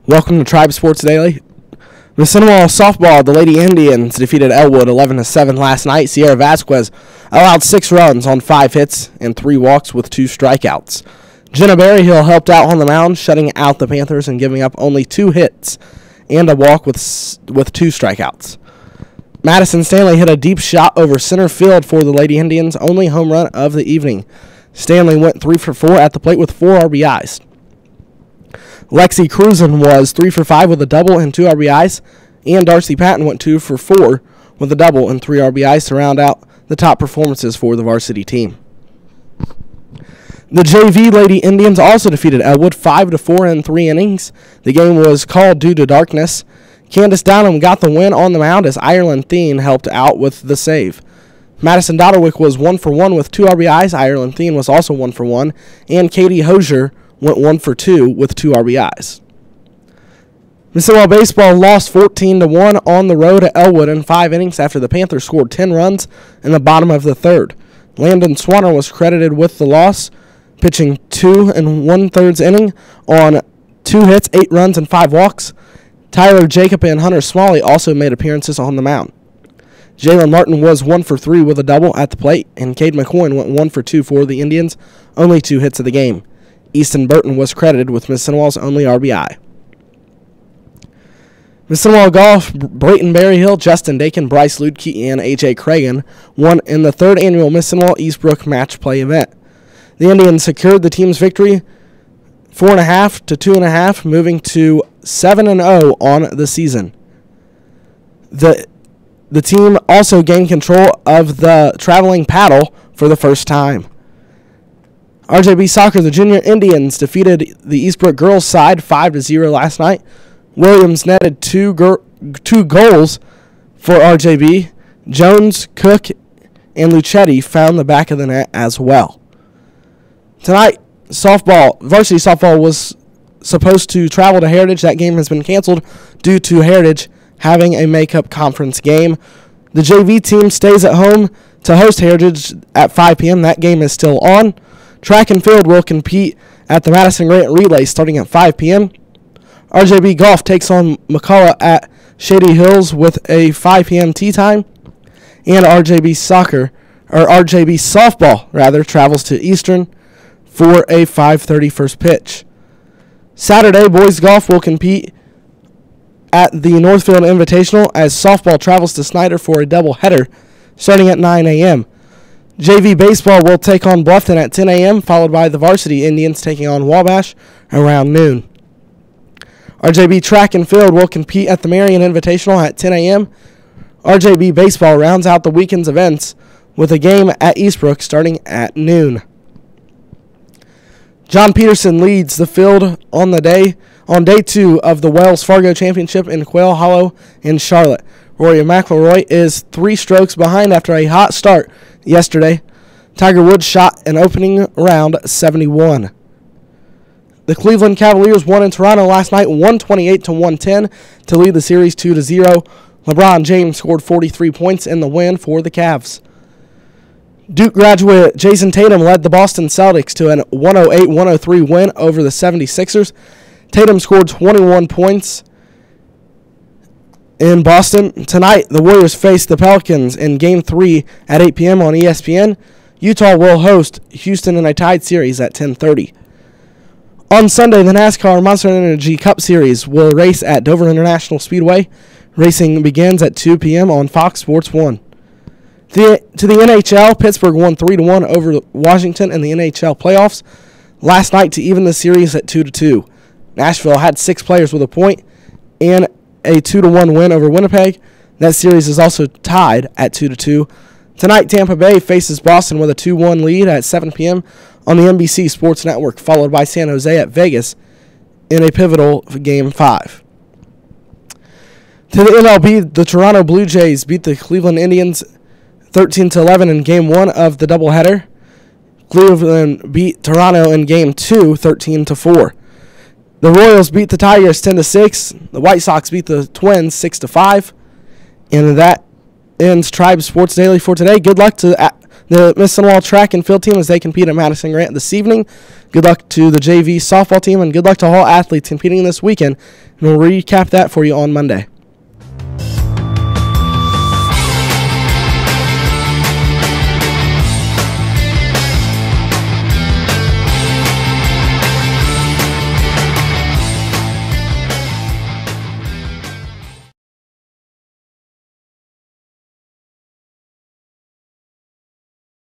Welcome to Tribe Sports Daily. Mississinewa softball, the Lady Indians defeated Elwood 11-7 last night. Sierra Vasquez allowed 6 runs on 5 hits and 3 walks with 2 strikeouts. Jenna Berryhill helped out on the mound, shutting out the Panthers and giving up only 2 hits and a walk with 2 strikeouts. Madison Stanley hit a deep shot over center field for the Lady Indians, only home run of the evening. Stanley went 3 for 4 at the plate with 4 RBIs. Lexi Cruzen was 3 for 5 with a double and 2 RBIs, and Darcy Patton went 2 for 4 with a double and 3 RBIs to round out the top performances for the varsity team. The JV Lady Indians also defeated Elwood 5-4 in 3 innings. The game was called due to darkness. Candace Downham got the win on the mound as Ireland Thien helped out with the save. Madison Dodderwick was 1 for 1 with 2 RBIs. Ireland Thien was also 1 for 1, and Katie Hosier went 1 for 2 with 2 RBIs. Mississinewa baseball lost 14-1 on the road at Elwood in 5 innings after the Panthers scored 10 runs in the bottom of the 3rd. Landon Swanner was credited with the loss, pitching 2 1/3 inning on 2 hits, 8 runs, and 5 walks. Tyler Jacob and Hunter Smalley also made appearances on the mound. Jalen Martin was 1 for 3 with a double at the plate, and Cade McCoy went 1 for 2 for the Indians, only 2 hits of the game. Easton Burton was credited with Mississinewa's only RBI. Mississinewa golf, Brayton Berryhill, Justin Dakin, Bryce Ludke, and A.J. Cragen won in the 3rd annual Mississinewa Eastbrook match play event. The Indians secured the team's victory 4.5 to 2.5, moving to 7-0 on the season. The team also gained control of the traveling paddle for the first time. RJB Soccer, the Junior Indians defeated the Eastbrook girls side 5-0 last night. Williams netted 2 goals for RJB. Jones, Cook, and Luchetti found the back of the net as well. Tonight, varsity softball was supposed to travel to Heritage. That game has been canceled due to Heritage having a makeup conference game. The JV team stays at home to host Heritage at 5 p.m. That game is still on. Track and field will compete at the Madison Grant Relay starting at 5 p.m. RJB Golf takes on McCullough at Shady Hills with a 5 p.m. tee time. And RJB Softball travels to Eastern for a 5:30 first pitch. Saturday, boys golf will compete at the Northfield Invitational as softball travels to Snyder for a doubleheader starting at 9 a.m. JV baseball will take on Bluffton at 10 a.m., followed by the varsity Indians taking on Wabash around noon. RJB track and field will compete at the Marion Invitational at 10 a.m. RJB baseball rounds out the weekend's events with a game at Eastbrook starting at noon. John Peterson leads the field on day 2 of the Wells Fargo Championship in Quail Hollow in Charlotte. Rory McElroy is 3 strokes behind after a hot start yesterday. Tiger Woods shot an opening round 71. The Cleveland Cavaliers won in Toronto last night 128-110 to lead the series 2-0. LeBron James scored 43 points in the win for the Cavs. Duke graduate Jason Tatum led the Boston Celtics to a 108-103 win over the 76ers. Tatum scored 21 points in Boston. Tonight, the Warriors face the Pelicans in Game 3 at 8 p.m. on ESPN. Utah will host Houston in a tied series at 10:30. On Sunday, the NASCAR Monster Energy Cup Series will race at Dover International Speedway. Racing begins at 2 p.m. on Fox Sports 1. To the NHL, Pittsburgh won 3-1 over Washington in the NHL playoffs last night to even the series at 2-2. Nashville had 6 players with a point and a 2-1 win over Winnipeg. That series is also tied at 2-2. Tonight, Tampa Bay faces Boston with a 2-1 lead at 7 p.m. on the NBC Sports Network, followed by San Jose at Vegas in a pivotal Game 5. To the MLB, the Toronto Blue Jays beat the Cleveland Indians 13-11 in Game 1 of the doubleheader. Cleveland beat Toronto in Game 2, 13-4. The Royals beat the Tigers 10-6. The White Sox beat the Twins 6-5. And that ends Tribe Sports Daily for today. Good luck to the Mississinewa track and field team as they compete at Madison Grant this evening. Good luck to the JV softball team, and good luck to all athletes competing this weekend. And we'll recap that for you on Monday.